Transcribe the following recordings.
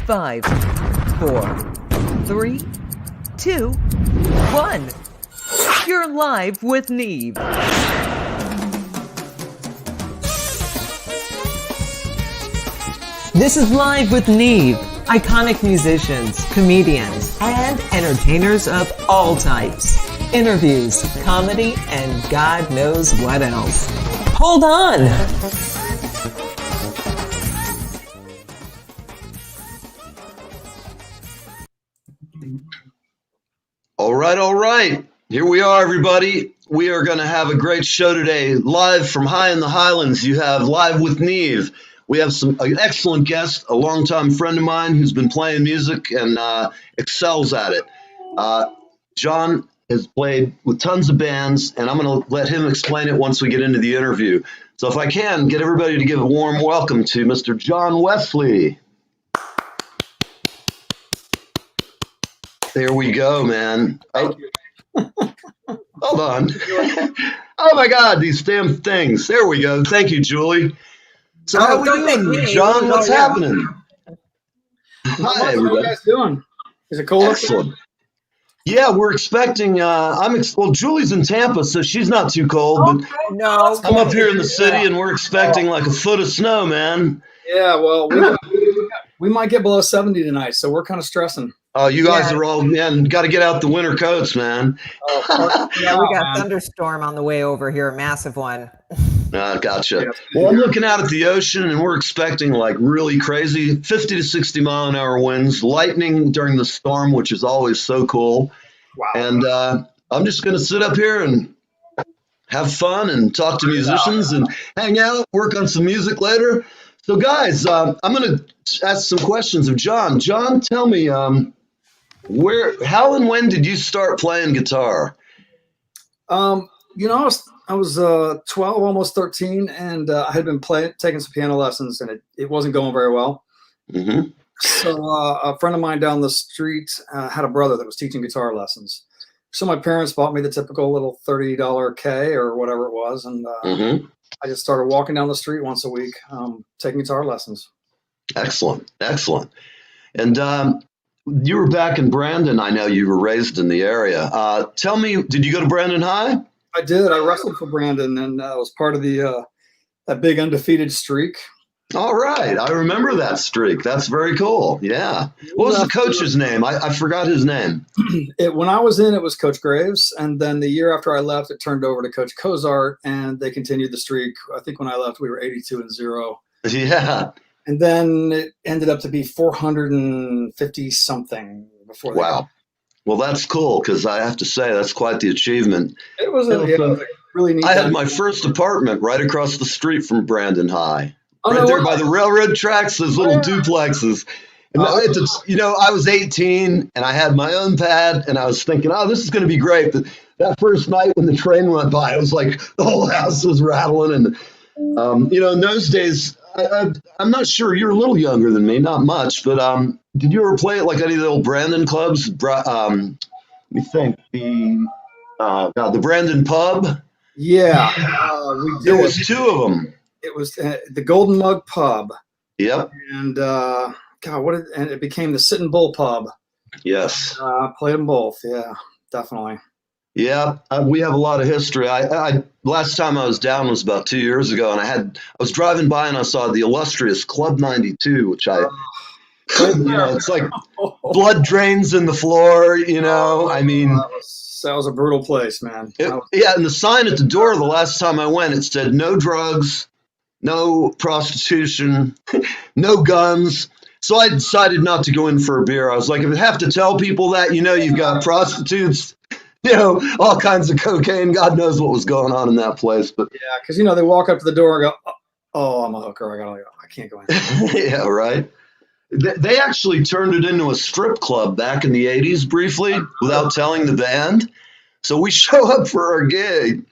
5, 4, 3, 2, 1. You're live with Neve. This is Live with Neve. Iconic musicians, comedians, and entertainers of all types. Interviews, comedy, and God knows what else. Hold on! All right. Here we are, everybody. We are going to have a great show today. Live from high in the Highlands, you have Live with Neve. We have an excellent guest, a longtime friend of mine who's been playing music and excels at it. John has played with tons of bands, and I'm going to let him explain it once we get into the interview. So if I can, get everybody to give a warm welcome to Mr. John Wesley. There we go, man. Thank you. Hold on. Oh, my God, these damn things. There we go. Thank you, Julie. So how are we doing, John? What's happening? Hi, everybody. How are you guys doing? Is it cold? Excellent. Yeah, we're expecting. Well, Julie's in Tampa, so she's not too cold. But No, I'm up here in the city, and we're expecting like a foot of snow, man. Yeah, well, we might get below 70 tonight, so we're kind of stressing. Oh, you guys are all, man, got to get out the winter coats, man. Yeah, we got thunderstorm on the way over here, a massive one. Gotcha. Well, I'm looking out at the ocean, and we're expecting like really crazy 50 to 60 mile an hour winds, lightning during the storm, which is always so cool. Wow. And I'm just going to sit up here and have fun and talk to musicians and hang out, work on some music later. So, guys, I'm going to ask some questions of John. John, tell me, how and when did you start playing guitar? I was 12, almost 13, and I had been taking some piano lessons, and it wasn't going very well. Mm-hmm. So a friend of mine down the street had a brother that was teaching guitar lessons. So my parents bought me the typical little $30 K or whatever it was, and I just started walking down the street once a week, taking guitar lessons. Excellent. And you were back in Brandon. I know you were raised in the area. Tell me, did you go to Brandon High? I did. I wrestled for Brandon, and I was part of that big undefeated streak. All right. I remember that streak. That's very cool. Yeah. What was the coach's name? I forgot his name. When I was in, it was Coach Graves. And then the year after I left, it turned over to Coach Cozart, and they continued the streak. I think when I left, we were 82-0. Yeah. And then it ended up to be 450 something before that. Wow. Well, that's cool, because I have to say that's quite the achievement. It was a really neat. I had my first apartment right across the street from Brandon High. Oh, right no there way. by the railroad tracks, those little duplexes. And I was 18 and I had my own pad, and I was thinking, oh, this is going to be great. But that first night when the train went by, it was like the whole house was rattling. And, in those days, I'm not sure, you're a little younger than me, not much, but did you ever play at like any of the old Brandon clubs? Let me think. The Brandon Pub? Yeah. We did. There was two of them. It was the Golden Mug Pub. Yep. And and it became the Sit and Bull Pub. Yes. Played them both. Yeah, definitely. Yeah, we have a lot of history. I last time I was down was about 2 years ago, and I was driving by and I saw the illustrious Club 92, which it's like blood drains in the floor. I mean, that was a brutal place, man. And the sign at the door the last time I went, it said no drugs, no prostitution, no guns. So I decided not to go in for a beer. I was like, if I have to tell people that, you've got prostitutes, all kinds of cocaine. God knows what was going on in that place. But yeah, because they walk up to the door and go, "Oh, I'm a hooker. I can't go in." Yeah, right. They actually turned it into a strip club back in the 80s briefly without telling the band. So we show up for our gig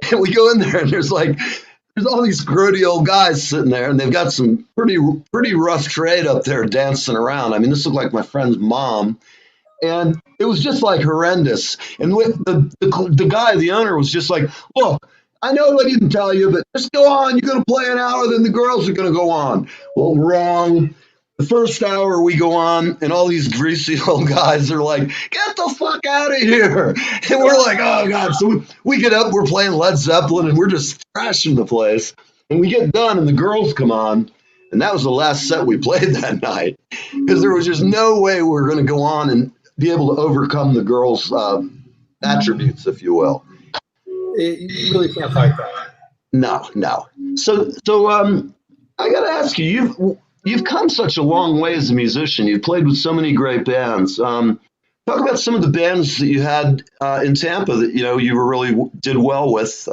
and we go in there, and there's all these grody old guys sitting there, and they've got some pretty rough trade up there dancing around. I mean, this looked like my friend's mom. And it was just like horrendous. And with the guy, the owner, was just like, look, I know I didn't tell you, but just go on. You're going to play an hour, then the girls are going to go on. Well, wrong. the first hour we go on, and all these greasy old guys are like, "Get the fuck out of here!" And we're like, "Oh god!" So we get up, we're playing Led Zeppelin, and we're just trashing the place. And we get done, and the girls come on, and that was the last set we played that night because there was just no way we were going to go on and be able to overcome the girls' attributes, if you will. You really can't fight that. No. So I got to ask you, you've come such a long way as a musician. You've played with so many great bands. Talk about some of the bands that you had in Tampa that you were really did well with.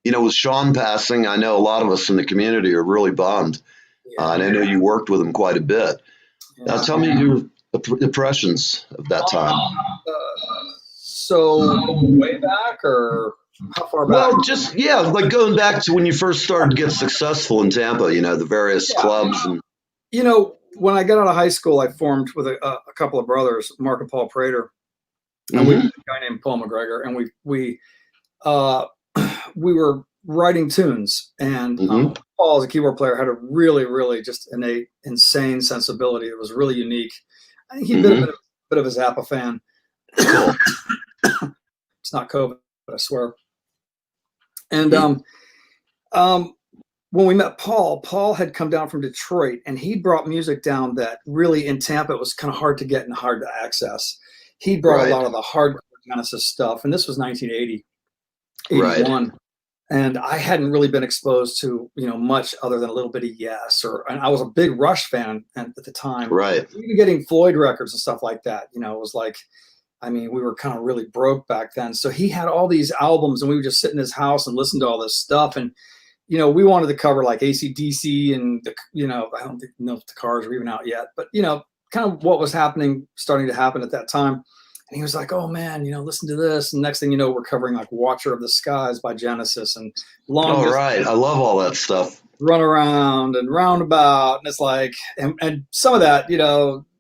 With Sean passing, I know a lot of us in the community are really bummed, and I know you worked with him quite a bit. Yeah. Tell me your impressions of that time. So way back, or how far back? Well, just like going back to when you first started to get successful in Tampa. The various clubs and. When I got out of high school, I formed with a couple of brothers, Mark and Paul Prater, and we had a guy named Paul McGregor, and we were writing tunes. And Paul, as a keyboard player, had a really, really just innate, insane sensibility. It was really unique. I think he'd been a bit of a Zappa fan. It's not COVID, I swear. And when we met Paul had come down from Detroit, and he brought music down that really in Tampa it was kind of hard to get and hard to access. He brought a lot of the hardcore Genesis stuff, and this was 1980, 81. And I hadn't really been exposed to much other than a little bit of Yes, and I was a big Rush fan at the time. Right. Even getting Floyd records and stuff like that, it was like, we were kind of really broke back then. So he had all these albums, and we would just sit in his house and listen to all this stuff. And we wanted to cover like AC/DC and I don't know if the Cars were even out yet, but kind of what was starting to happen at that time. And he was like, "Oh man, listen to this." And next thing you know, we're covering like "Watcher of the Skies" by Genesis and "Long." Oh right, I love all that stuff. "Run Around" and "Roundabout," and it's like, and some of that,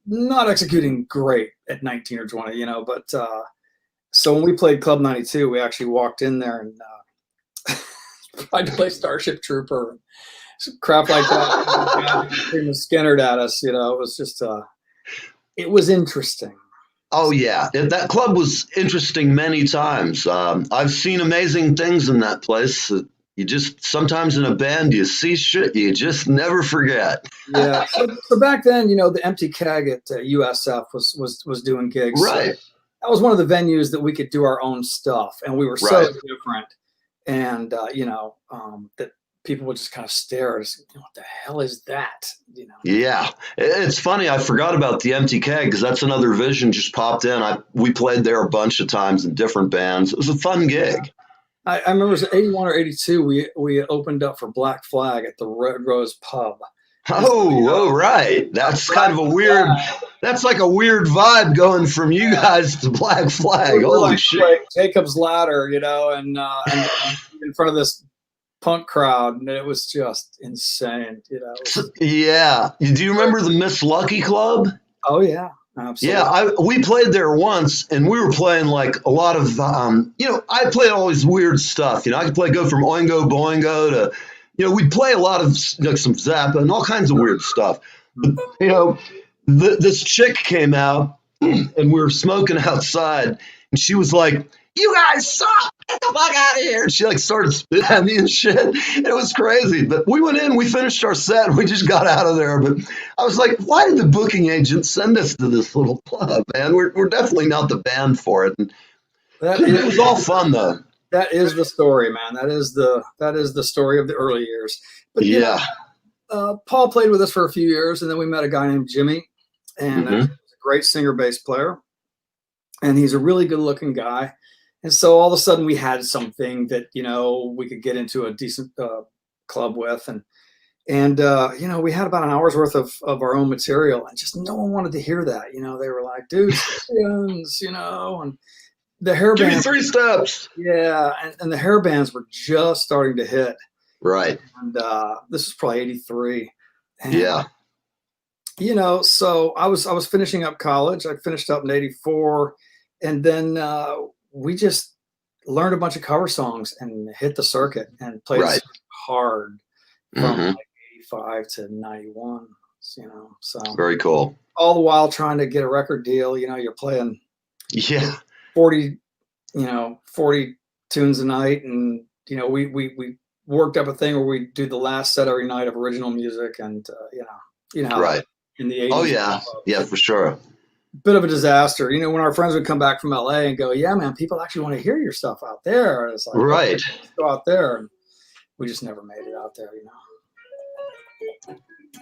not executing great at 19 or 20, But so when we played Club 92, we actually walked in there and. Tried to play Starship Trooper and crap like that. Screaming Skinner at us, it was just, it was interesting. Oh yeah, that club was interesting many times. I've seen amazing things in that place. You just sometimes in a band you see shit you just never forget. Yeah. So back then, the Empty Keg at USF was doing gigs. Right. So that was one of the venues that we could do our own stuff, and we were so different. And that people would just kind of stare at us. What the hell is that? Yeah, it's funny. I forgot about the Empty Keg because that's another Vision just popped in. We played there a bunch of times in different bands. It was a fun gig. I remember it was 81 or 82. We opened up for Black Flag at the Red Rose Pub. Oh, right. That's kind of a weird. That's like a weird vibe going from you guys to Black Flag. Holy shit! Like Jacob's Ladder, and in front of this punk crowd, and it was just insane. Yeah. Do you remember the Miss Lucky Club? Oh yeah, absolutely. Yeah, we played there once, and we were playing like a lot of. I played all this weird stuff. I could go from Oingo Boingo to. We'd play a lot of like some Zappa and all kinds of weird stuff. But, this chick came out and we were smoking outside, and she was like, "You guys suck! Get the fuck out of here!" And she like started spitting at me and shit. It was crazy. But we went in, we finished our set, and we just got out of there. But I was like, why did the booking agent send us to this little club, man? We're definitely not the band for it. And it was all fun though. That is the story, man. That is the story of the early years. But yeah, Paul played with us for a few years, and then we met a guy named Jimmy, and he's a great singer bass player, and he's a really good looking guy. And so all of a sudden we had something that we could get into a decent club with, and we had about an hour's worth of our own material, and just no one wanted to hear that. They were like, "Dude, and the hair give bands, me 3 steps." Yeah, and the hair bands were just starting to hit. Right. And this was probably 83. And, yeah. So I was finishing up college. I finished up in 84, and then we just learned a bunch of cover songs and hit the circuit and played hard from like 85 to 91. So Very cool. all the while trying to get a record deal. You're playing 40 tunes a night, and we worked up a thing where we do the last set every night of original music, and how Right. in the 80s. Oh yeah, for sure. Bit of a disaster. When our friends would come back from LA and go, yeah, man, people actually want to hear your stuff out there. And it's like, right, let's go out there, and we just never made it out there.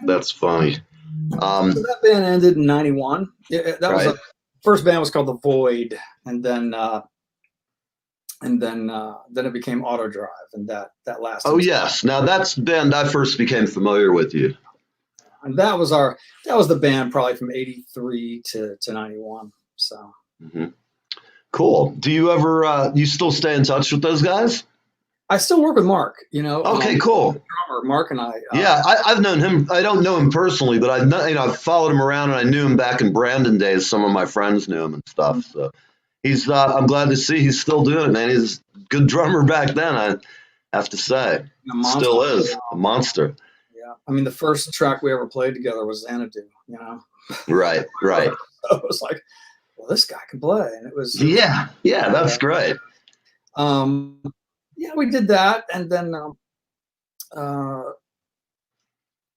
That's funny. So that band ended in '91. That was the first band was called The Void, and then it became Autodrive, and that lasted. Oh yes, now that's the band I first became familiar with you. And that was the band probably from '83 to '91. So cool. Do you ever you still stay in touch with those guys? I still work with Mark. Okay, cool. Drummer Mark and I. I've known him. I don't know him personally, but I've followed him around, and I knew him back in Brandon days. Some of my friends knew him and stuff. So he's. I'm glad to see he's still doing it, man. He's a good drummer back then. I have to say, still is a monster. Yeah, I mean, the first track we ever played together was Xanadu. Right. So it was like, well, this guy can play, and it was. Yeah, that's great. Yeah, we did that, and then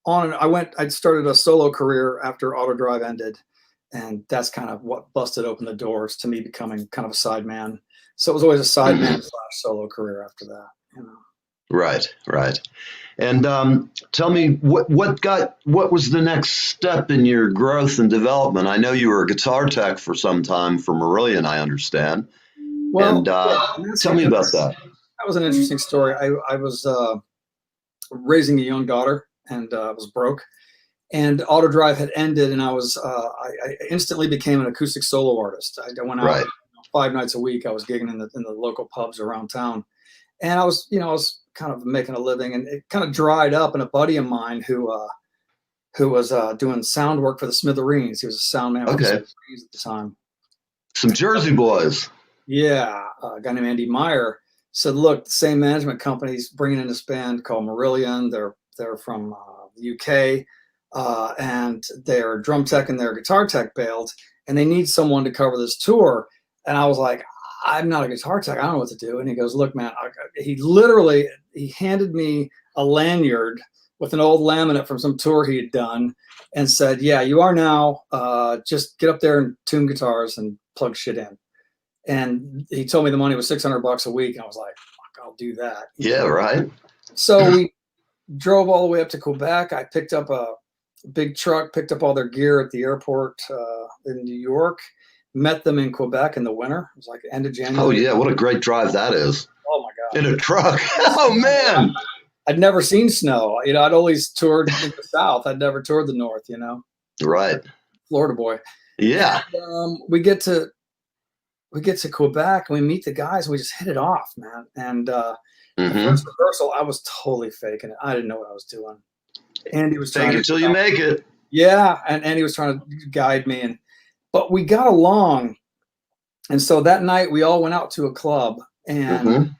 I'd started a solo career after Autodrive ended, and that's kind of what busted open the doors to me becoming kind of a sideman. So it was always a sideman / solo career after that. Right. And tell me what was the next step in your growth and development? I know you were a guitar tech for some time for Marillion, I understand. Well, and tell me about that. That was an interesting story. I was raising a young daughter, and I was broke, and Autodrive had ended, and I instantly became an acoustic solo artist. I went out 5 nights a week. I was gigging in the local pubs around town, and I was kind of making a living, and it kind of dried up. And a buddy of mine who was doing sound work for the Smithereens. He was a sound man for the Smithereens at the time. Some Jersey boys. Yeah, a guy named Andy Meyer said, look, the same management company's bringing in this band called Marillion. They're from the UK, and their drum tech and their guitar tech bailed, and they need someone to cover this tour. And I was like, I'm not a guitar tech. I don't know what to do. And he goes, look, man, he handed me a lanyard with an old laminate from some tour he had done, and said, yeah, you are now, just get up there and tune guitars and plug shit in. And he told me the money was $600 a week. And I was like, fuck, I'll do that. Yeah, right. So we drove all the way up to Quebec. I picked up a big truck, picked up all their gear at the airport in New York, met them in Quebec in the winter. It was like end of January. Oh, yeah. What a great drive that is. Oh, my God. In a truck. Oh, man. I'd never seen snow. I'd always toured in the South. I'd never toured the North, Right. Florida boy. Yeah. And, we get to Quebec, and we meet the guys, and we just hit it off, man. And the first rehearsal, I was totally faking it. I didn't know what I was doing. Andy was trying Fake it till you make it. Yeah, and Andy was trying to guide me, but we got along. And so that night, we all went out to a club, and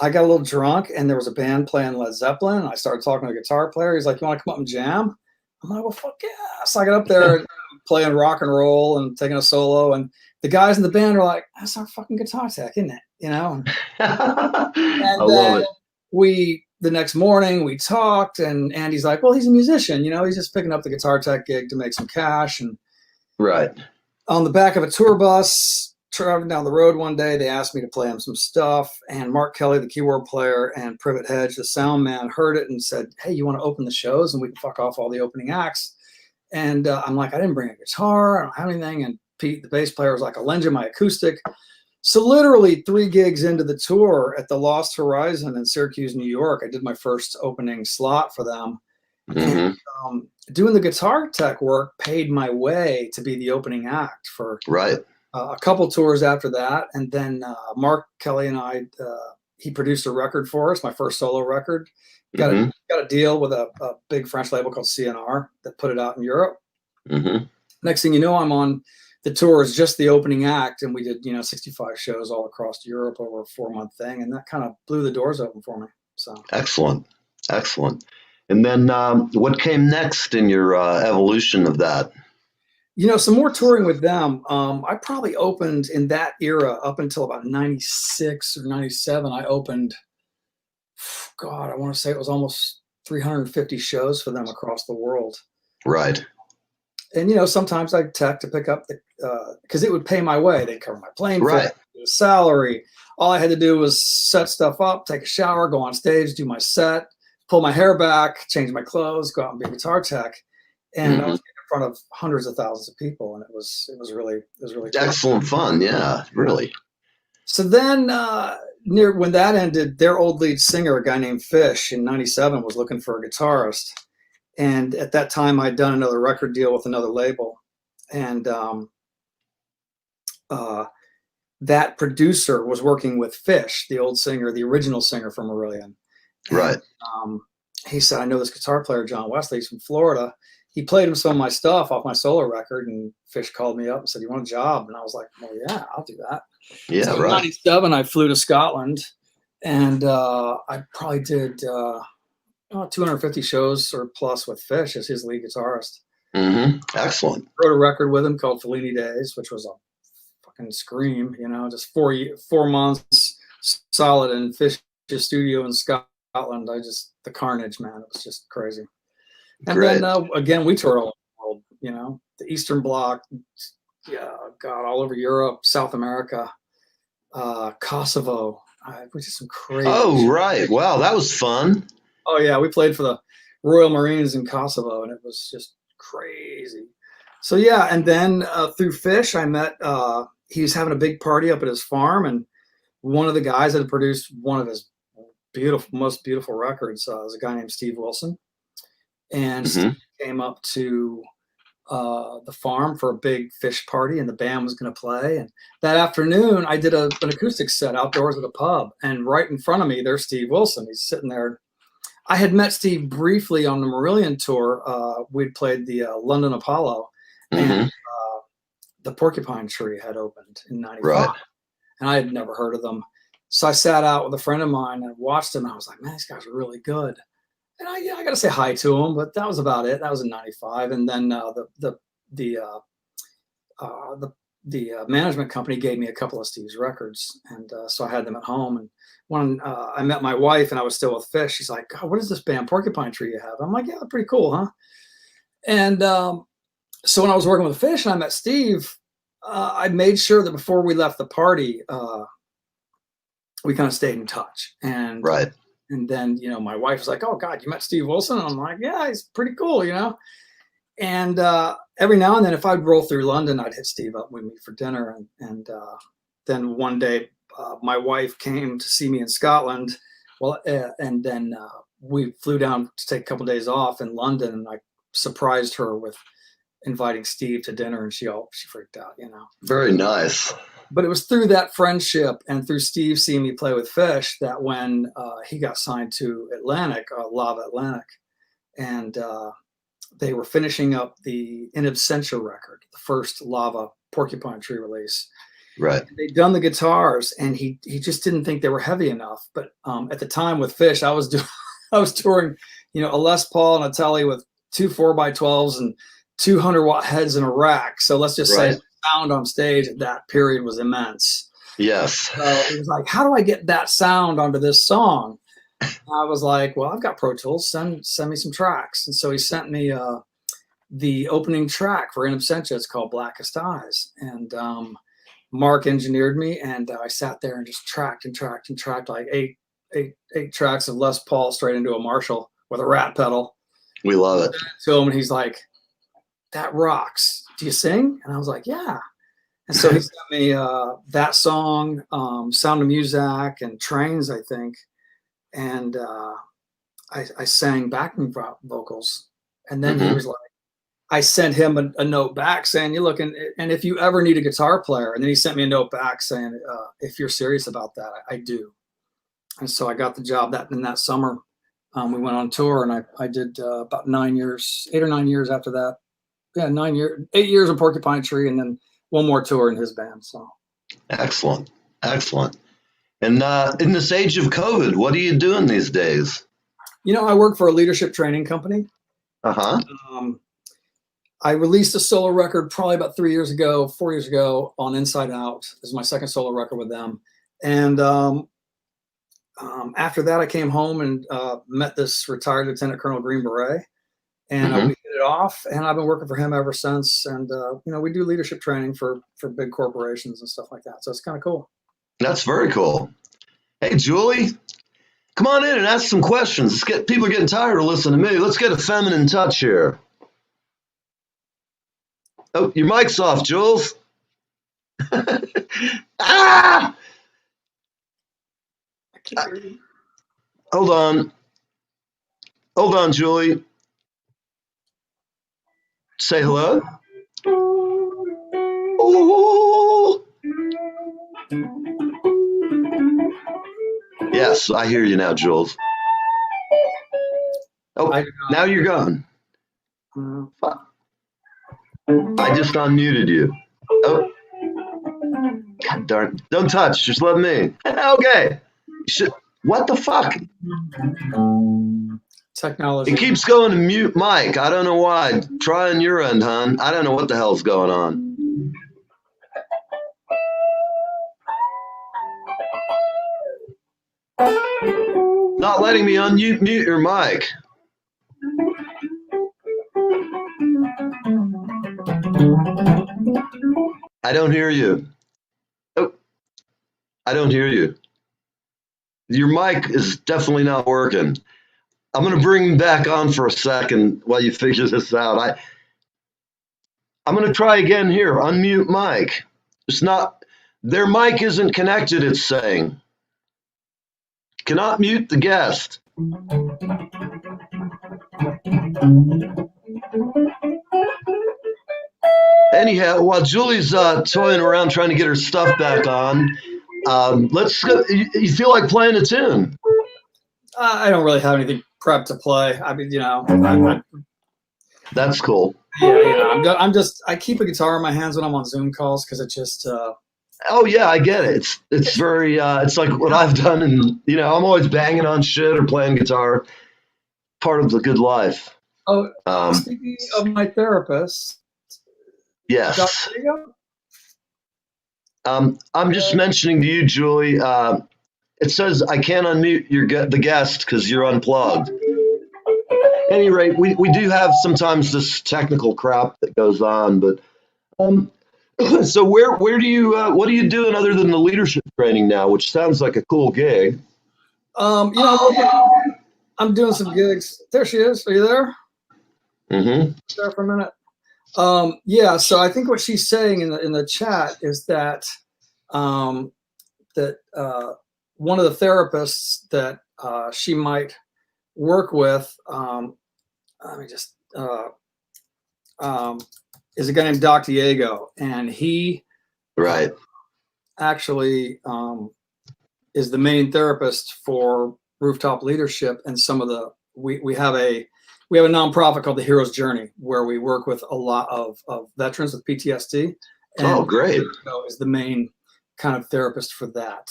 I got a little drunk, and there was a band playing Led Zeppelin. And I started talking to the guitar player. He's like, "You want to come up and jam?" I'm like, "Well, fuck yeah!" So I got up there playing rock and roll and taking a solo, and the guys in the band are like, "That's our fucking guitar tech, isn't it?" And I love it. The next morning we talked, and Andy's like, "Well, he's a musician, he's just picking up the guitar tech gig to make some cash." And on the back of a tour bus traveling down the road one day, they asked me to play them some stuff, and Mark Kelly, the keyboard player, and Privet Hedge, the sound man, heard it and said, "Hey, you want to open the shows, and we can fuck off all the opening acts?" And I'm like, "I didn't bring a guitar. I don't have anything." And Pete, the bass player, was like, "I'll lend you my acoustic." So literally 3 gigs into the tour at the Lost Horizon in Syracuse, New York, I did my first opening slot for them. And, doing the guitar tech work paid my way to be the opening act for a couple tours after that. And then Mark Kelly and I, he produced a record for us, my first solo record. Got a deal with a big French label called CNR that put it out in Europe. Next thing you know, I'm on the tour is just the opening act, and we did 65 shows all across Europe over a 4-month thing, and that kind of blew the doors open for me. So excellent. And then what came next in your evolution of that? Some more touring with them. I probably opened in that era up until about 96 or 97. I opened, God, I want to say it was almost 350 shows for them across the world. Right. And, sometimes I'd tech to pick up because it would pay my way. They'd cover my plane Right. fare, salary. All I had to do was set stuff up, take a shower, go on stage, do my set, pull my hair back, change my clothes, go out and be a guitar tech. And I was in front of hundreds of thousands of people, and it was really cool. Excellent fun. Yeah, really. So then when that ended, their old lead singer, a guy named Fish in 97, was looking for a guitarist. And at that time I'd done another record deal with another label. And that producer was working with Fish, the old singer, the original singer from Marillion. Right. He said, I know this guitar player, John Wesley, he's from Florida. He played him some of my stuff off my solo record, and Fish called me up and said, you want a job? And I was like, well, yeah, I'll do that. Yeah, so right. In 97, I flew to Scotland, and I probably did 250 shows or plus with Fish as his lead guitarist. Excellent. Wrote a record with him called Fellini Days, which was a fucking scream, just 4 months solid in Fish's studio in Scotland. The carnage, man, it was just crazy. And Great. then again, we toured all over the world, the Eastern Bloc, all over Europe, South America, Kosovo. We did some crazy. Oh, shit. right. Wow, that was fun. Oh yeah, we played for the Royal Marines in Kosovo, and it was just crazy. So yeah, and then through Fish, I met. He was having a big party up at his farm, and one of the guys that had produced one of his most beautiful records was a guy named Steve Wilson. And Steve came up to the farm for a big Fish party, and the band was going to play. And that afternoon, I did an acoustic set outdoors at a pub, and right in front of me, there's Steve Wilson. He's sitting there. I had met Steve briefly on the Marillion tour. We'd played the London Apollo, and the Porcupine Tree had opened in '95, right. And I had never heard of them. So I sat out with a friend of mine and watched them, and I was like, man, these guys are really good. And I got to say hi to him, but that was about it. That was in '95, and then the management company gave me a couple of Steve's records, and so I had them at home. And when I met my wife, and I was still with Fish, she's like, God, what is this band Porcupine Tree you have? I'm like, yeah, pretty cool, huh? And so when I was working with Fish and I met Steve, I made sure that before we left the party, we kind of stayed in touch. And right. And then, my wife was like, oh, God, you met Steve Wilson? And I'm like, yeah, he's pretty cool, And every now and then, if I'd roll through London, I'd hit Steve up. We'd meet for dinner. And then one day, my wife came to see me in Scotland. Well, and then we flew down to take a couple of days off in London. And I surprised her with inviting Steve to dinner. And she freaked out, Very nice. But it was through that friendship and through Steve seeing me play with Fish that when he got signed to Atlantic, Lava Atlantic, and they were finishing up the In Absentia record, the first Lava Porcupine Tree release. Right. And they'd done the guitars, and he just didn't think they were heavy enough. But at the time with Fish, I was touring, a Les Paul and a Telly with 2 4x12s and 200-watt heads in a rack. So let's just say sound on stage at that period was immense. Yes. So it was like, how do I get that sound onto this song? I was like, well, I've got Pro Tools. Send me some tracks. And so he sent me the opening track for In Absentia. It's called Blackest Eyes. And Mark engineered me, and I sat there and just tracked like eight tracks of Les Paul straight into a Marshall with a rat pedal. We love it. To him, and he's like, that rocks. Do you sing? And I was like, yeah. And so he sent me that song, Sound of Music, and Trains, I think. And I sang backing vocals. And then he was like, I sent him a note back saying, you're looking, and if you ever need a guitar player. And then he sent me a note back saying, if you're serious about that, I do. And so I got the job in that summer. We went on tour, and I did about 8 or 9 years after that. Yeah, 8 years of Porcupine Tree, and then one more tour in his band. So excellent. And in this age of COVID, what are you doing these days? I work for a leadership training company. Uh-huh. I released a solo record probably about 4 years ago on Inside Out. This is my second solo record with them. And after that, I came home and met this retired Lieutenant Colonel Green Beret. And we hit it off, and I've been working for him ever since. And, we do leadership training for big corporations and stuff like that. So it's kind of cool. That's very cool. Hey, Julie, come on in and ask some questions. People are getting tired of listening to me. Let's get a feminine touch here. Oh, your mic's off, Jules. Ah! Hold on. Hold on, Julie. Say hello. Oh. Yes, I hear you now, Jules. Oh, now you're gone. I just unmuted you. Oh. God darn. Don't touch. Just let me. Okay. What the fuck? Technology. It keeps going to mute mic. I don't know why. Try on your end, hon. I don't know what the hell's going on. Not letting me unmute your mic. I don't hear you. Oh, I don't hear you. Your mic is definitely not working. I'm going to bring you back on for a second while you figure this out. I'm going to try again here. Unmute mic. It's not, their mic isn't connected, it's saying. Cannot mute the guest. Anyhow, while Julie's toying around trying to get her stuff back on, let's go. You feel like playing a tune? I don't really have anything prepped to play. I mean, That's cool. Yeah, I keep a guitar in my hands when I'm on Zoom calls because it just. Oh yeah, I get it. It's very. It's like what I've done, and I'm always banging on shit or playing guitar. Part of the good life. Oh, speaking of my therapist. Yes. I'm just mentioning to you, Julie. It says I can't unmute the guest because you're unplugged. At any rate, we do have sometimes this technical crap that goes on, but so where do you what are you doing other than the leadership training now, which sounds like a cool gig? I'm doing some gigs. There she is. Are you there? Mm-hmm. There for a minute. Yeah, so I think what she's saying in the chat is that one of the therapists that she might work with, is a guy named Doc Diego, and he actually is the main therapist for Rooftop Leadership, and some of the we have a nonprofit called the Hero's Journey, where we work with a lot of veterans with PTSD. And great! Is the main kind of therapist for that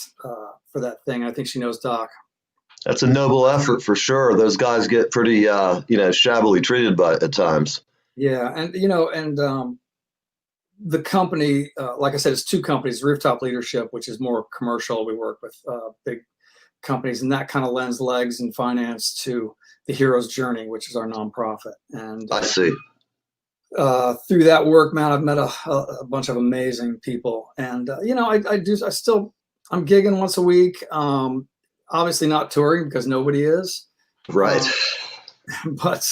thing. I think she knows Doc. That's a noble effort for sure. Those guys get pretty, shabbily treated at times. Yeah, and the company, like I said, it's two companies: Rooftop Leadership, which is more commercial. We work with big companies, and that kind of lends legs and finance to the Hero's Journey, which is our nonprofit. And I see. Through that work, man, I've met a bunch of amazing people, and I'm gigging once a week. Obviously not touring because nobody is. Right. But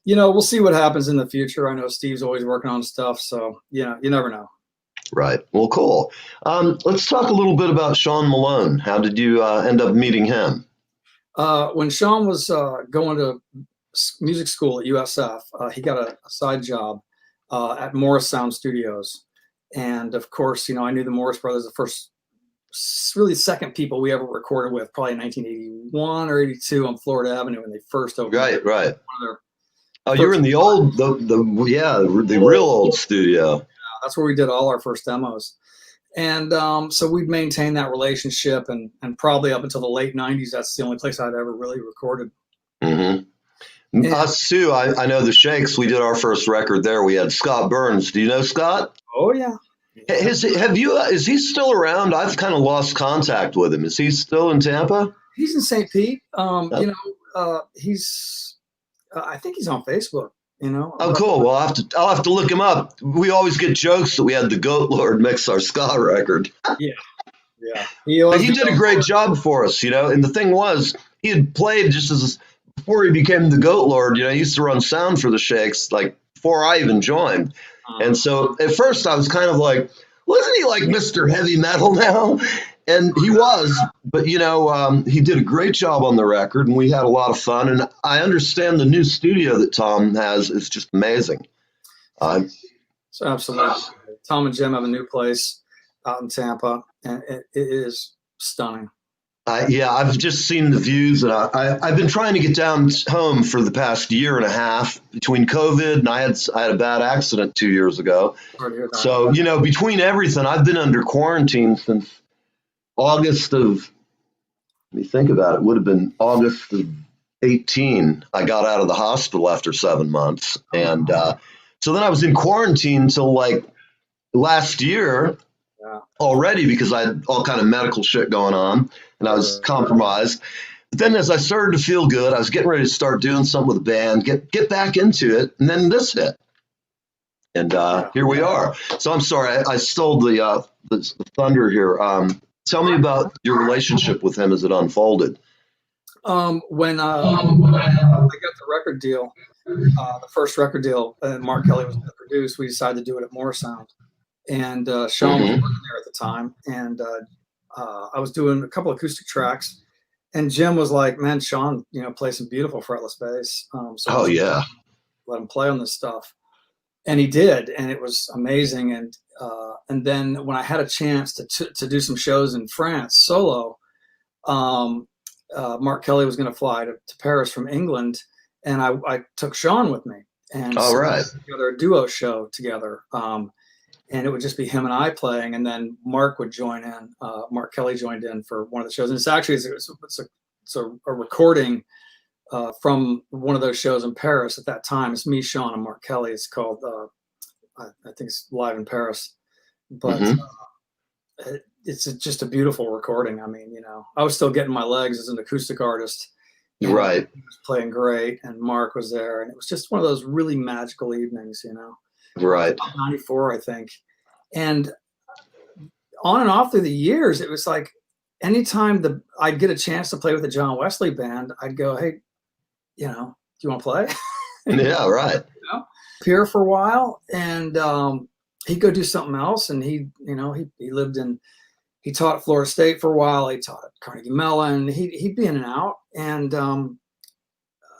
we'll see what happens in the future. I know Steve's always working on stuff, so you never know. Right. Well, cool. Let's talk a little bit about Sean Malone. How did you end up meeting him? When Sean was going to music school at USF, he got a side job at Morris Sound Studios. And of course, I knew the Morris Brothers, the second people we ever recorded with, probably in 1981 or 82 on Florida Avenue when they first opened. Right. Oh, you're in the old, the real old studio. Yeah, that's where we did all our first demos. And so we'd maintained that relationship, and probably up until the late 90s, that's the only place I'd ever really recorded. Mm-hmm. Us too. I know the Shakes. We did our first record there. We had Scott Burns. Do you know Scott? Oh yeah. Is he still around? I've kind of lost contact with him. Is he still in Tampa? He's in St. Pete. He's I think he's on Facebook. Oh, cool. Well, I'll have to look him up. We always get jokes that we had the Goat Lord mix our ska record. Yeah. But he did a great job for us, And the thing was, he had played before he became the Goat Lord. He used to run sound for the Shakes, like before I even joined. And so at first I was kind of like, wasn't he like Mr. Heavy Metal now? And he was, but he did a great job on the record, and we had a lot of fun. And I understand the new studio that Tom has is just amazing. So absolutely, Tom and Jim have a new place out in Tampa, and it is stunning. I've just seen the views, and I've been trying to get down home for the past year and a half between COVID, and I had a bad accident 2 years ago. So between everything, I've been under quarantine since August of, let me think about it, would have been August of 18. I got out of the hospital after 7 months. And so then I was in quarantine until like last year already, because I had all kind of medical shit going on and I was compromised. But then as I started to feel good, I was getting ready to start doing something with the band, get back into it. And then this hit. And here we are. So I'm sorry, I stole the thunder here. Tell me about your relationship with him as it unfolded. When I got the record deal, the first record deal, and Mark Kelly was going to produce, we decided to do it at Morrisound. And Sean was working there at the time. And I was doing a couple acoustic tracks. And Jim was like, man, Sean, play some beautiful fretless bass. So let him play on this stuff. And he did, and it was amazing. And then when I had a chance to do some shows in France solo, Mark Kelly was going to fly to Paris from England, and I took Sean with me, and we put together a duo show together. And it would just be him and I playing, and then Mark would join in. Mark Kelly joined in for one of the shows, and it's actually a recording from one of those shows in Paris at that time. It's me, Sean, and Mark Kelly. It's called, I think it's Live in Paris, but it's just a beautiful recording. I mean, I was still getting my legs as an acoustic artist. Right. He was playing great, and Mark was there, and it was just one of those really magical evenings, Right. 94, I think. And on and off through the years, it was like anytime I'd get a chance to play with the John Wesley band, I'd go, hey, do you want to play? Yeah, right. Here for a while, and he'd go do something else. And he taught at Florida State for a while. He taught at Carnegie Mellon. He'd be in and out. And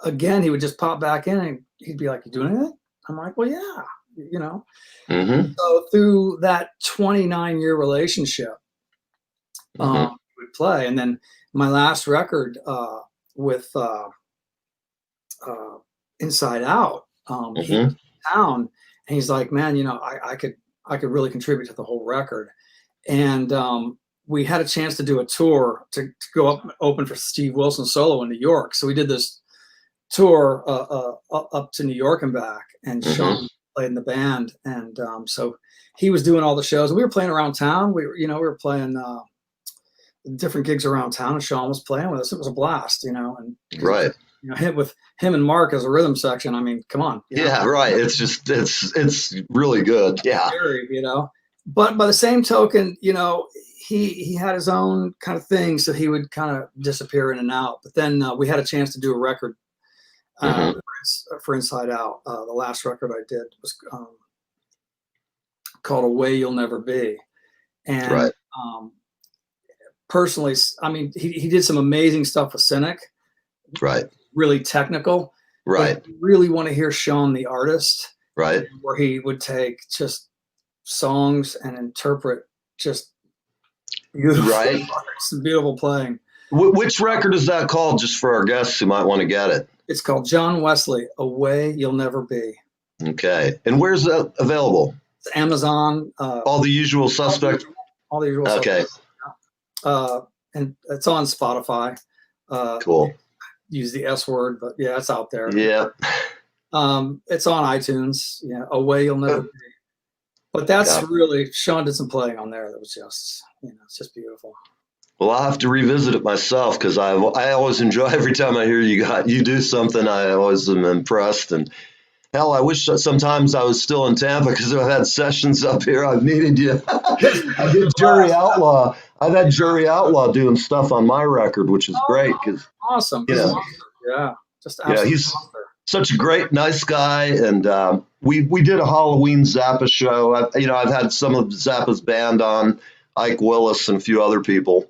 again, he would just pop back in, and he'd be like, "You doing anything?" I'm like, "Well, yeah." So through that 29-year relationship, we would play. And then my last record with Inside Out, he came to town, and he's like, man, I could really contribute to the whole record. And we had a chance to do a tour to go up and open for Steve Wilson solo in New York. So we did this tour up to New York and back, and Sean played in the band. And so he was doing all the shows. We were playing around town. We were playing different gigs around town, and Sean was playing with us. It was a blast, and right. With him and Mark as a rhythm section. I mean, come on. Yeah, right. It's just it's really good. Yeah. Scary, But by the same token, he had his own kind of thing, so he would kind of disappear in and out. But then we had a chance to do a record for Inside Out. The last record I did was called "A Way You'll Never Be," and personally, I mean, he did some amazing stuff with Cynic. Right. Really technical. Right. Really want to hear Sean the artist. Right. Where he would take just songs and interpret just beautiful parts and beautiful playing. Which record is that called, just for our guests who might want to get it? It's called John Wesley, A Way You'll Never Be. Okay. And where's that available? It's Amazon. All the usual suspects? All the usual suspects. And it's on Spotify. Cool. use the S word, but yeah, it's out there. Yeah. It's on iTunes. Yeah, Away You'll Never Be. But that's really, Sean did some playing on there that was just, it's just beautiful. Well, I'll have to revisit it myself because I always enjoy every time I hear you do something. I always am impressed. And hell, I wish sometimes I was still in Tampa because I've had sessions up here. I've needed you. I did Jerry Outlaw. I've had Jerry Outlaw doing stuff on my record, which is great because awesome. Yeah, just he's such a great, nice guy. And we did a Halloween Zappa show. I've had some of Zappa's band on, Ike Willis and a few other people.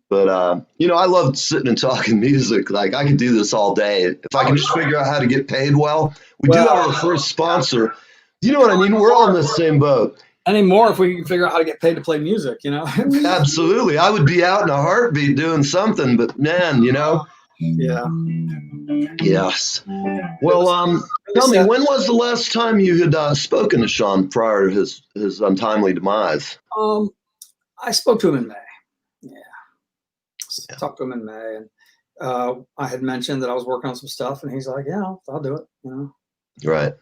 But, I love sitting and talking music. Like, I could do this all day. If I can just figure out how to get paid well. We do have our first sponsor. You know what I mean? We're all in the same boat. Anymore, if we can figure out how to get paid to play music, Absolutely. I would be out in a heartbeat doing something, but man, Yeah. Yes. Well, tell me, when was the last time you had spoken to Sean prior to his untimely demise? I spoke to him in May. Talked to him in May, and I had mentioned that I was working on some stuff, and he's like, "Yeah, I'll do it." Right.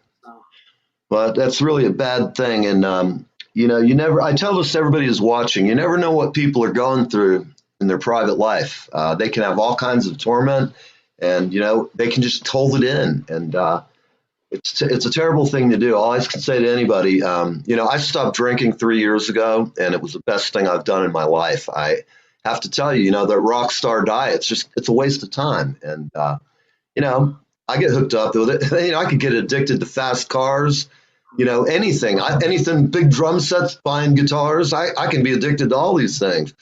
Well, that's really a bad thing, and you never. I tell this to everybody who's watching. You never know what people are going through in their private life. They can have all kinds of torment, and they can just hold it in, and it's a terrible thing to do. All I can say to anybody, I stopped drinking 3 years ago, and it was the best thing I've done in my life. I have to tell you, that rock star diet, it's a waste of time. And, I get hooked up with it. I could get addicted to fast cars, anything, big drum sets, buying guitars. I can be addicted to all these things.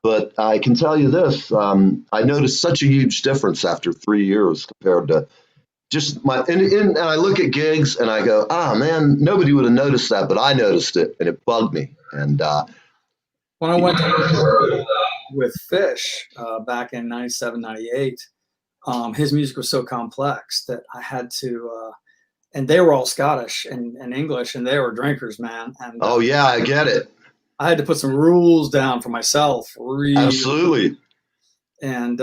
But I can tell you this, I noticed such a huge difference after 3 years compared to just and I look at gigs and I go, man, nobody would have noticed that, but I noticed it and it bugged me. And, when I went to with Fish back in 97, 98, his music was so complex that I had to, and they were all Scottish and English, and they were drinkers, man. And I get it. I had to put some rules down for myself. Absolutely. And,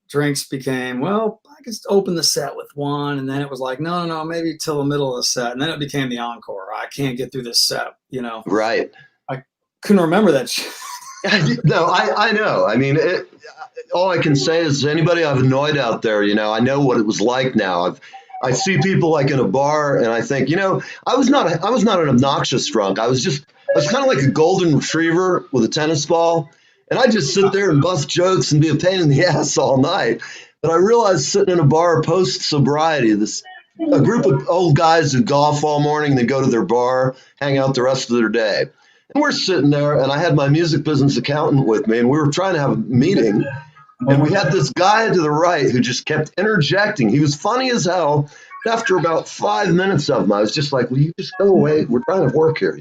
drinks became, I could open the set with one, and then it was like, no, maybe till the middle of the set. And then it became the encore. I can't get through this set, Right. I couldn't remember that shit. No, I know. I mean, all I can say is anybody I've annoyed out there, I know what it was like now. I see people like in a bar and I think, I was not an obnoxious drunk. I was kind of like a golden retriever with a tennis ball. And I just sit there and bust jokes and be a pain in the ass all night. But I realized sitting in a bar post sobriety, a group of old guys who golf all morning, they go to their bar, hang out the rest of their day. And we're sitting there, and I had my music business accountant with me, and we were trying to have a meeting. And we had this guy to the right who just kept interjecting. He was funny as hell. After about 5 minutes of him, I was just like, will you just go away? We're trying to work here,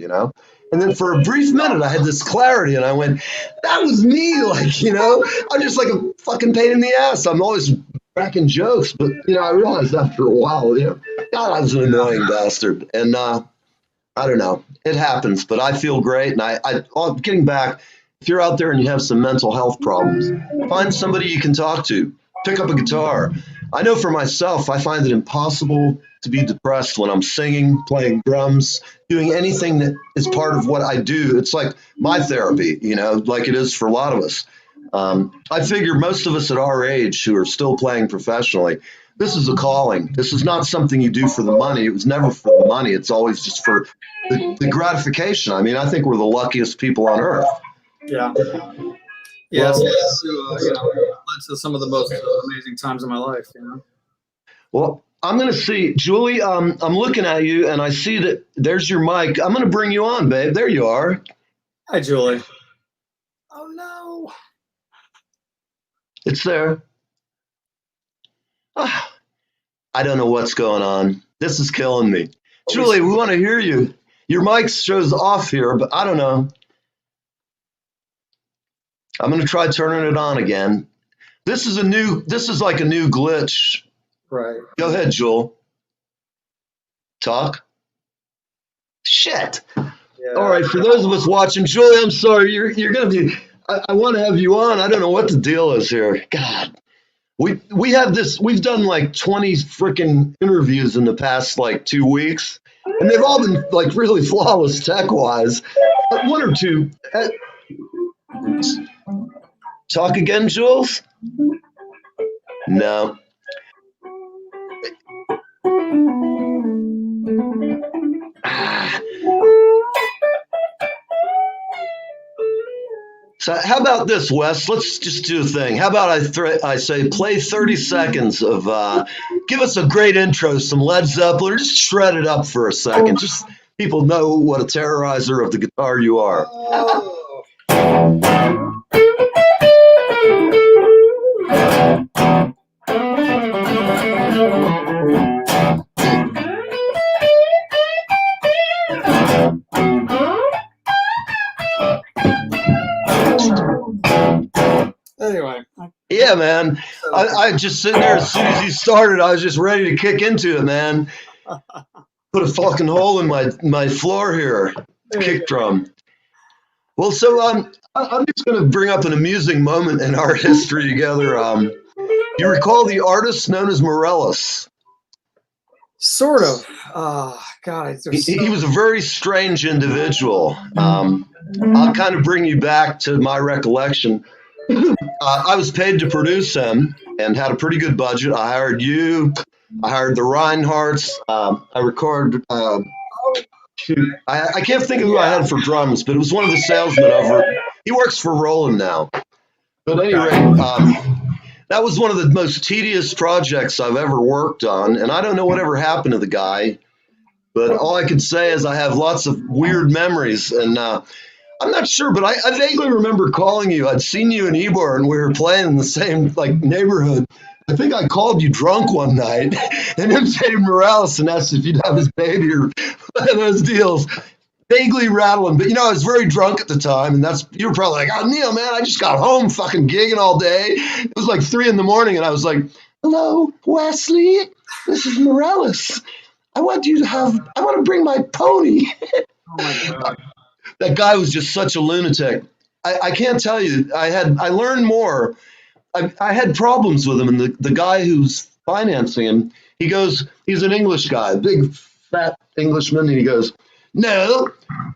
And then for a brief minute, I had this clarity, and I went, that was me. I'm just like a fucking pain in the ass. I'm always cracking jokes. But, I realized after a while, God, I was an annoying bastard. And, I don't know. It happens, but I feel great. And getting back, if you're out there and you have some mental health problems, find somebody you can talk to. Pick up a guitar. I know for myself, I find it impossible to be depressed when I'm singing, playing drums, doing anything that is part of what I do. It's like my therapy, like it is for a lot of us. I figure most of us at our age who are still playing professionally, this is a calling. This is not something you do for the money. It was never for the money. It's always just for the gratification. I mean, I think we're the luckiest people on earth. Yeah. Yeah. Well, led to some of the most amazing times of my life, Well, I'm going to see, Julie, I'm looking at you and I see that there's your mic. I'm going to bring you on, babe. There you are. Hi, Julie. Oh, no. It's there. I don't know what's going on. This is killing me. Julie, we want to hear you. Your mic shows off here, but I don't know. I'm going to try turning it on again. This is like a new glitch. Right. Go ahead, Joel. Talk. Shit. Yeah. All right. For those of us watching, Julie, I'm sorry. You're going to be, I want to have you on. I don't know what the deal is here. God. We have this. We've done like 20 freaking interviews in the past like 2 weeks, and they've all been like really flawless tech wise. One or two. Talk again, Jules? No. So how about this, Wes? Let's just do a thing. How about I say play 30 seconds of give us a great intro, some Led Zeppelin, or just shred it up for a second. Just people know what a terrorizer of the guitar you are. Anyway. Yeah, man. I just sitting there as soon as he started, I was just ready to kick into it, man. Put a fucking hole in my floor here. Kick drum. Well, so I'm just going to bring up an amusing moment in our history together. You recall the artist known as Morellis? Sort of. God, He was a very strange individual. I'll kind of bring you back to my recollection. I was paid to produce him and had a pretty good budget. I hired you. I hired the Reinhardts. I recorded. I can't think of who I had for drums, but it was one of the salesmen over. He works for Roland now. But at any rate, that was one of the most tedious projects I've ever worked on, and I don't know whatever happened to the guy. But all I can say is I have lots of weird memories, and I'm not sure, but I vaguely remember calling you. I'd seen you in Ybor, and we were playing in the same neighborhood. I think I called you drunk one night and imitated Morales and asked if you'd have his baby or one of those deals. Vaguely rattling, but I was very drunk at the time, and you were probably like, "Oh, Neil, man, I just got home, fucking gigging all day." It was like 3 a.m, and I was like, "Hello, Wesley, this is Morales. I want to bring my pony." Oh my God. That guy was just such a lunatic. I can't tell you. I learned more. I had problems with him, and the guy who's financing him, he's an English guy, big fat Englishman, and he goes, "No,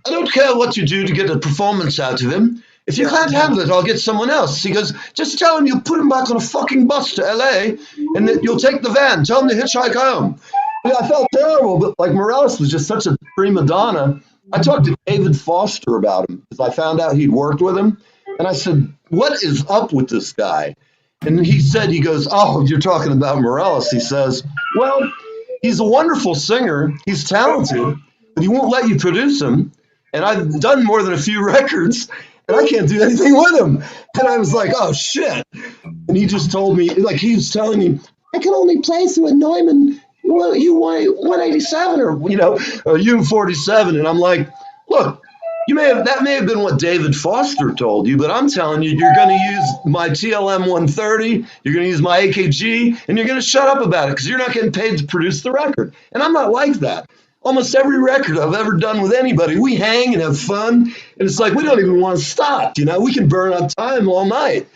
I don't care what you do to get a performance out of him. If you can't handle it, I'll get someone else." He goes, "Just tell him you'll put him back on a fucking bus to LA, and that you'll take the van. Tell him to hitchhike home." I felt terrible, but Morales was just such a prima donna. I talked to David Foster about him because I found out he'd worked with him. And I said, "What is up with this guy?" And he goes, "Oh, you're talking about Morales." He says, "Well, he's a wonderful singer. He's talented, but he won't let you produce him. And I've done more than a few records, and I can't do anything with him." And I was like, "Oh, shit." And he just told me, he was telling me, "I can only play through a Neumann U187 or U47." And I'm like, "Look, that may have been what David Foster told you, but I'm telling you, you're going to use my TLM 130, you're going to use my AKG, and you're going to shut up about it because you're not getting paid to produce the record." And I'm not like that. Almost every record I've ever done with anybody, we hang and have fun, and it's like we don't even want to stop. We can burn up time all night.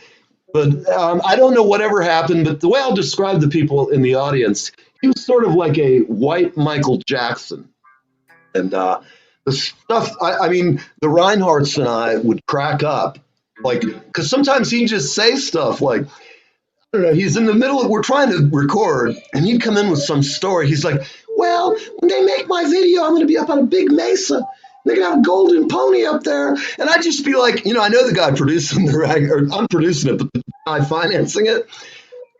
But I don't know whatever happened, but the way I'll describe the people in the audience, he was sort of like a white Michael Jackson. And the stuff, the Reinhardts and I would crack up, because sometimes he'd just say stuff like, I don't know, he's in the middle of, we're trying to record, and he'd come in with some story. He's like, "Well, when they make my video, I'm going to be up on a big mesa. They're going to have a golden pony up there." And I'd just be like, I know the guy producing the record, I'm producing it, but the guy financing it,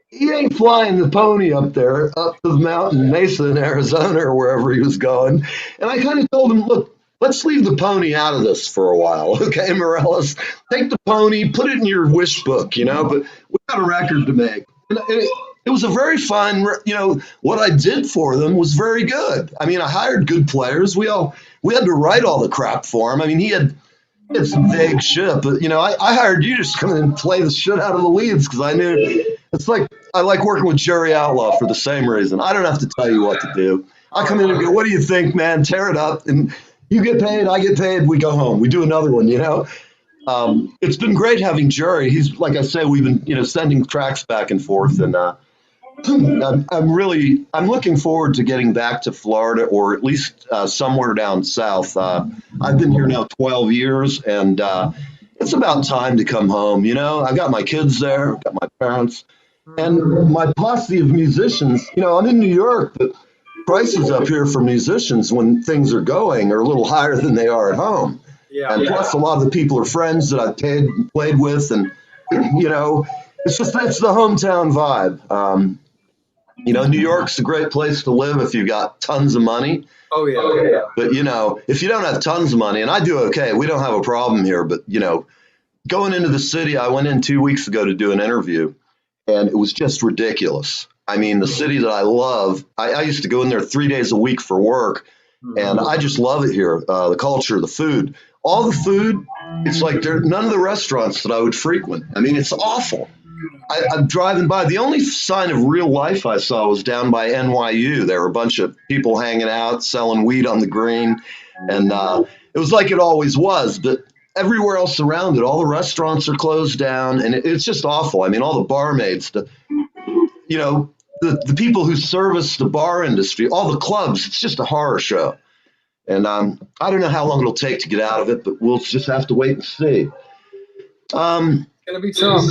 he ain't flying the pony up there, up to the mountain mesa in Arizona or wherever he was going. And I kind of told him, "Look, let's leave the pony out of this for a while, okay, Morales? Take the pony, put it in your wish book, but we got a record to make." And it was a very fun, what I did for them was very good. I hired good players. We had to write all the crap for him. He had some vague shit, but I hired you to come in and play the shit out of the leads because I knew it's like I like working with Jerry Outlaw for the same reason. I don't have to tell you what to do. I come in and go, "What do you think, man? Tear it up," and you get paid, I get paid, we go home, we do another one. It's been great having Jerry. He's, like I say, we've been, sending tracks back and forth, and I'm looking forward to getting back to Florida, or at least somewhere down south. I've been here now 12 years, and it's about time to come home. I've got my kids there, I've got my parents, and my posse of musicians. I'm in New York, but prices up here for musicians when things are going are a little higher than they are at home. Yeah. And plus, a lot of the people are friends that I've played with, and it's the hometown vibe. New York's a great place to live if you've got tons of money. Oh yeah. But if you don't have tons of money, and I do okay, we don't have a problem here. But going into the city, I went in 2 weeks ago to do an interview, and it was just ridiculous. I mean, the city that I love, I used to go in there 3 days a week for work, and I just love it here. The culture, the food, all the food. It's like none of the restaurants that I would frequent. I mean, it's awful. I'm driving by. The only sign of real life I saw was down by NYU. There were a bunch of people hanging out, selling weed on the green. And it was like it always was. But everywhere else around it, all the restaurants are closed down. And it's just awful. I mean, all the barmaids, the people who service the bar industry, all the clubs, it's just a horror show. And I don't know how long it'll take to get out of it, but we'll just have to wait and see. It's going to be tough.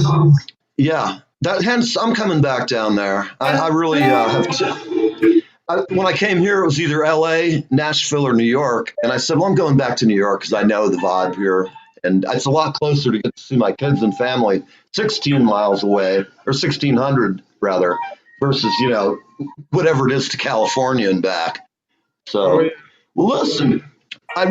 Yeah, hence I'm coming back down there. I really have to. When I came here, it was either LA, Nashville, or New York. And I said, well, I'm going back to New York because I know the vibe here. And it's a lot closer to get to see my kids and family 16 miles away, or 1,600 rather, versus, whatever it is to California and back. So, well, listen, I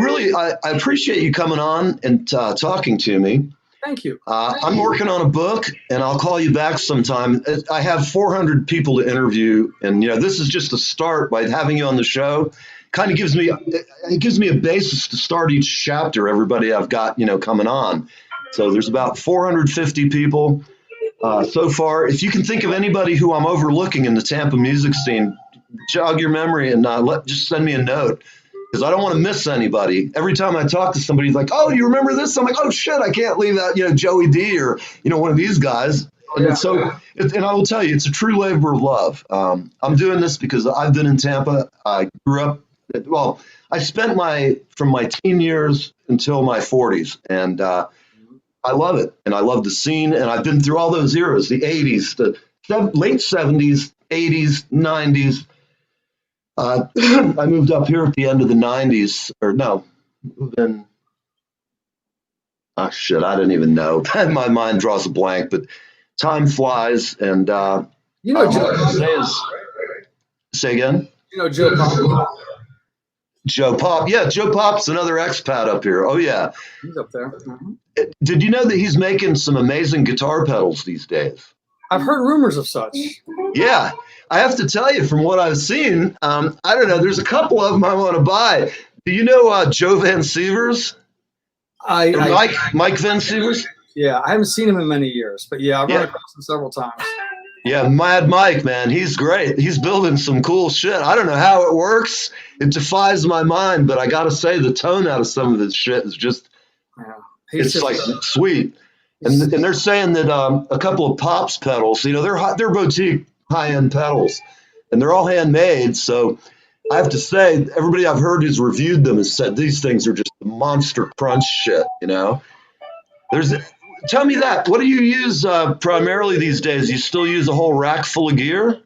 appreciate you coming on and talking to me. Thank you. I'm working on a book, and I'll call you back sometime. I have 400 people to interview, and this is just a start. By having you on the show, kind of gives me a basis to start each chapter. Everybody I've got coming on, so there's about 450 people so far. If you can think of anybody who I'm overlooking in the Tampa music scene, jog your memory and just send me a note. Because I don't want to miss anybody. Every time I talk to somebody, he's like, "Oh, you remember this?" I'm like, "Oh shit, I can't leave out, Joey D or one of these guys." And and I will tell you, it's a true labor of love. I'm doing this because I've been in Tampa. I grew up. Well, I spent from my teen years until my 40s, and I love it. And I love the scene. And I've been through all those eras: the 80s, the late 70s, 80s, 90s. I moved up here at the end of the 90s, or no, then, I didn't even know. My mind draws a blank, but time flies, and Joe. Say again? Joe Pop. Joe Pop. Yeah, Joe Pop's another expat up here. Oh, yeah. He's up there. Mm-hmm. Did you know that he's making some amazing guitar pedals these days? I've heard rumors of such. Yeah. I have to tell you, from what I've seen, I don't know, there's a couple of them I want to buy. Do you know Joe Van Sievers? Mike Van Sievers? Yeah, I haven't seen him in many years, but I've run across him several times. Yeah, Mad Mike, man, he's great. He's building some cool shit. I don't know how it works. It defies my mind, but I got to say the tone out of some of this shit is just, it's like sweet. And they're saying that a couple of Pops pedals, they're boutique high-end pedals, and they're all handmade. So I have to say, everybody I've heard who's reviewed them has said these things are just monster crunch shit. Tell me that. What do you use primarily these days? You still use a whole rack full of gear?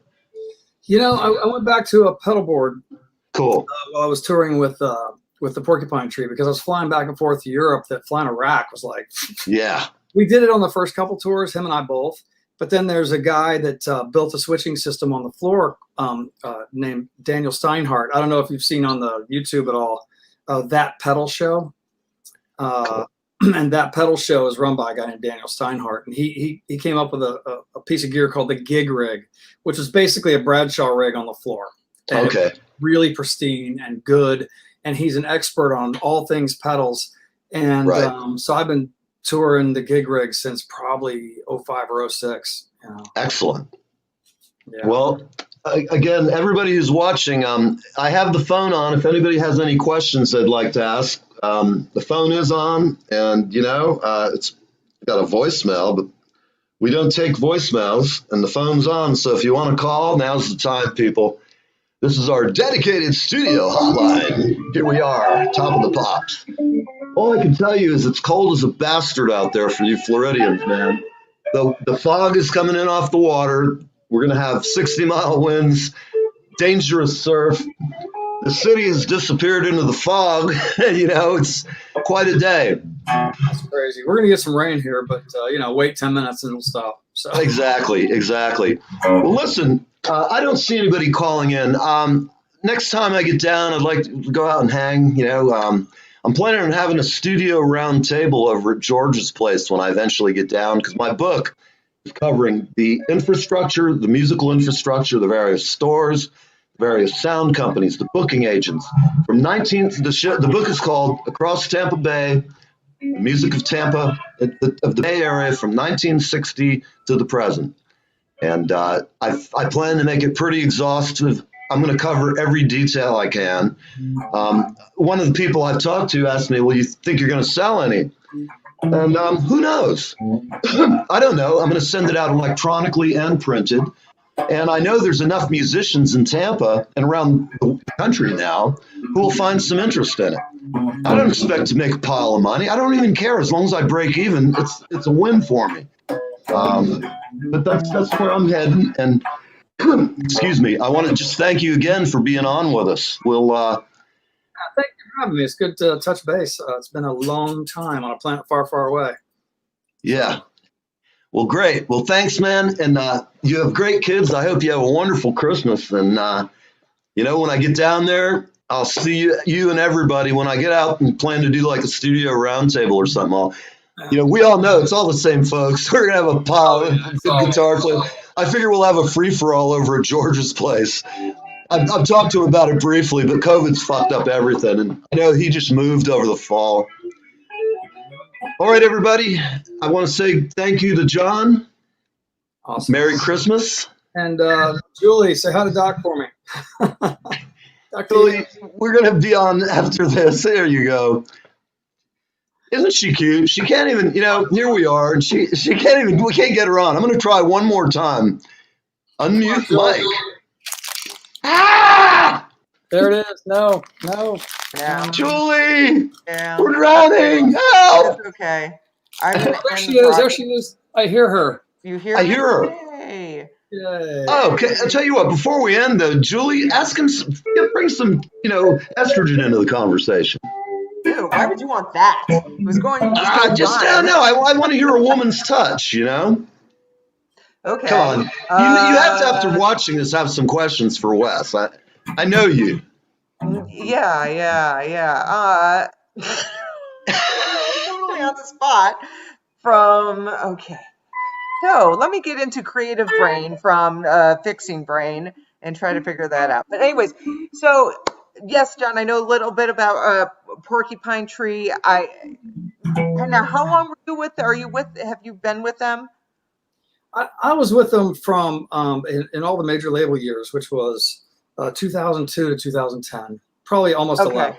I went back to a pedal board. Cool. While I was touring with the Porcupine Tree, because I was flying back and forth to Europe. That flying a rack was like, yeah. We did it on the first couple tours, him and I both. But then there's a guy that built a switching system on the floor named Daniel Steinhardt. I don't know if you've seen on the YouTube at all, That Pedal Show. Cool. And That Pedal Show is run by a guy named Daniel Steinhardt. And he came up with a piece of gear called the Gig Rig, which is basically a Bradshaw rig on the floor. And okay. Really pristine and good. And he's an expert on all things pedals. And so I've been touring the Gig Rig since probably 05 or 06. Excellent. Yeah. Well, again, everybody who's watching, I have the phone on. If anybody has any questions they'd like to ask, The phone is on, and it's got a voicemail, but we don't take voicemails, and the phone's on. So if you want to call, now's the time, people. This is our dedicated studio hotline. Here we are, top of the pops. All I can tell you is it's cold as a bastard out there for you Floridians, man. The fog is coming in off the water. We're going to have 60-mile winds, dangerous surf. The city has disappeared into the fog. It's quite a day. That's crazy. We're going to get some rain here, but, wait 10 minutes and it'll stop. So. Exactly. Well, listen, I don't see anybody calling in. Next time I get down, I'd like to go out and hang. I'm planning on having a studio round table over at George's place when I eventually get down, because my book is covering the infrastructure, the musical infrastructure, the various stores, various sound companies, the booking agents. The book is called Across Tampa Bay, the Music of Tampa, of the Bay Area from 1960 to the present. And I plan to make it pretty exhaustive. I'm going to cover every detail I can. One of the people I've talked to asked me, well, you think you're going to sell any? And who knows? I don't know. I'm going to send it out electronically and printed. And I know there's enough musicians in Tampa and around the country now who will find some interest in it. I don't expect to make a pile of money. I don't even care. As long as I break even, it's a win for me. But that's where I'm heading. And excuse me, I want to just thank you again for being on with us. Thank you for having me. It's good to touch base. It's been a long time on a planet far, far away. Yeah. Well, great. Well, thanks, man. And you have great kids. I hope you have a wonderful Christmas. And, when I get down there, I'll see you and everybody when I get out and plan to do like a studio roundtable or something. We all know it's all the same folks. We're going to have a pile of good guitar players. I figure we'll have a free-for-all over at George's place. I've talked to him about it briefly, but COVID's fucked up everything. And I know he just moved over the fall. All right, everybody. I want to say thank you to John. Awesome. Merry Christmas. And Julie, say hi to Doc for me. Julie, we're going to be on after this. There you go. Isn't she cute? She can't even, here we are, and she can't even, we can't get her on. I'm going to try one more time. Unmute Mike. Ah! There it is. No. Yeah. Julie! Yeah. We're drowning! Help! That's okay. There she is. I hear her. You hear I hear her. Yay. Yay. Oh, okay. I'll tell you what, before we end though, Julie, bring some, estrogen into the conversation. Ew, why would you want that? It was going to I don't know. I want to hear a woman's touch, Okay. Come on. You have to, after watching this, have some questions for Wes. I know you. Yeah. Totally on the spot okay. So let me get into creative brain from fixing brain and try to figure that out. But anyways, so yes, John, I know a little bit about Porcupine Tree. Now, how long were you with? Have you been with them? I was with them from in all the major label years, which was 2002 to 2010, probably almost 11.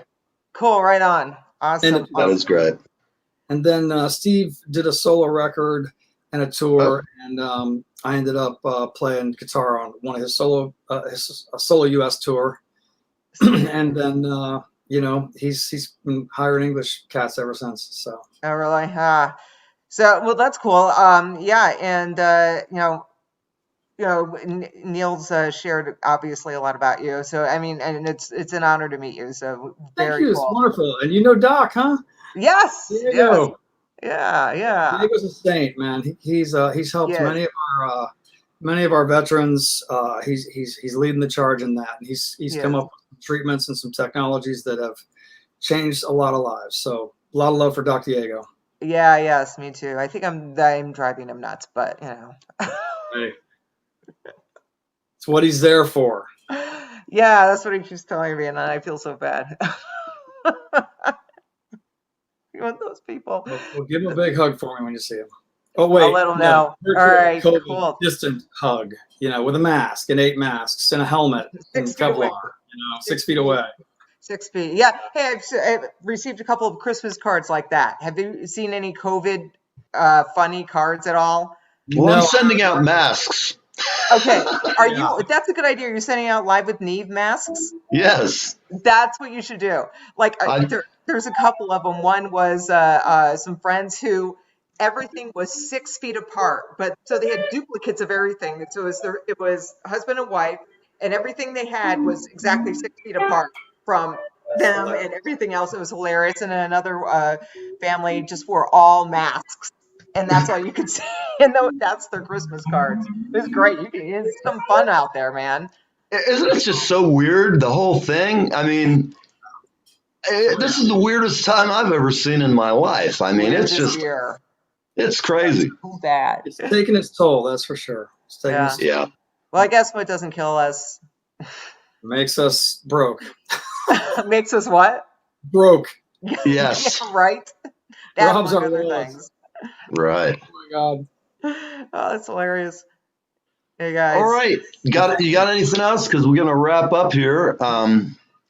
Cool, right on. Awesome. That is great. And then Steve did a solo record and a tour, and I ended up playing guitar on one of his solo US tour. And then he's been hiring English cats ever since. So. Oh, really? Well, that's cool. Yeah, and Neil's shared obviously a lot about you. So I mean, and it's an honor to meet you. So thank you. Cool. It's wonderful. And you know Doc, huh? Yes. Yes. Yeah. Diego's a saint, man. He's helped many of our veterans. He's leading the charge in that. And he's come up with treatments and some technologies that have changed a lot of lives. So a lot of love for Doc Diego. Yeah, yes, me too. I think I'm driving him nuts, but Hey. It's what he's there for. Yeah, that's what he keeps telling me, and I feel so bad. You want those people? Well, give him a big hug for me when you see him. Oh wait, I'll let him know. All right, COVID cool. Distant hug, with a mask and 8 masks and a helmet and Kevlar, 6 feet away. 6 feet. Yeah. Hey, I've received a couple of Christmas cards like that. Have you seen any COVID funny cards at all? Well, I'm sending out masks. Okay. Are you? That's a good idea. You're sending out Live with Neve masks? Yes. That's what you should do. Like there's a couple of them. One was some friends who everything was 6 feet apart, but so they had duplicates of everything. So it was husband and wife, and everything they had was exactly 6 feet apart from them, and everything else. It was hilarious. And then another family just wore all masks, and that's all you could see. And that's their Christmas cards. It was great. It's some fun out there, man. Isn't it just so weird, the whole thing? I mean, this is the weirdest time I've ever seen in my life. I mean, it's just, it's crazy. Too bad. It's taking its toll, that's for sure. It's taking its toll. Yeah. Well, I guess what doesn't kill us makes us broke. Makes us what? Broke. Yes. Yeah, right. That's Rob's one our of the wallet. things. Right. Oh my God. Oh, that's hilarious. Hey guys. All right. You got anything else? Because we're gonna wrap up here.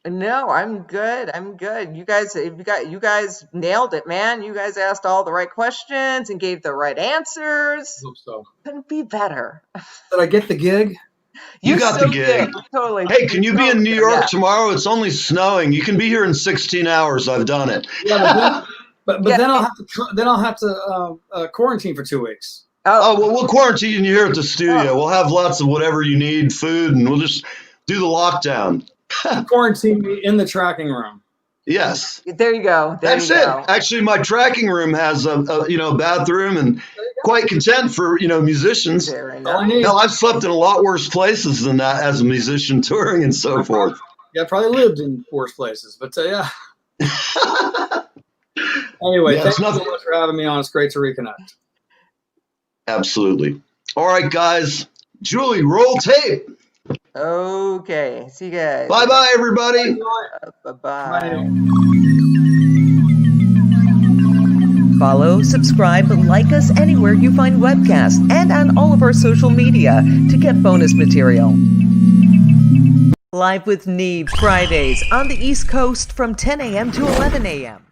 No, I'm good. I'm good. You guys nailed it, man. You guys asked all the right questions and gave the right answers. I hope so. Couldn't be better. Did I get the gig? You got the gig. Totally. Hey, can you be in New York tomorrow? It's only snowing. You can be here in 16 hours. I've done it. Yeah, but then I'll have to quarantine for 2 weeks. Oh, well, we'll quarantine you here at the studio. We'll have lots of whatever you need, food, and we'll just do the lockdown. Quarantine me in the tracking room. Yes. There you go. That's it. Actually, my tracking room has a bathroom, and quite content for musicians. Hell, I've slept in a lot worse places than that as a musician touring and so forth. Yeah, I probably lived in worse places, but yeah. Anyway, thanks so much for having me on. It's great to reconnect. Absolutely. All right, guys. Julie, roll tape. Okay. See you guys. Bye-bye, everybody. Bye-bye. Follow, subscribe, like us anywhere you find webcasts and on all of our social media to get bonus material. Live with Neve Fridays on the East Coast from 10 a.m. to 11 a.m.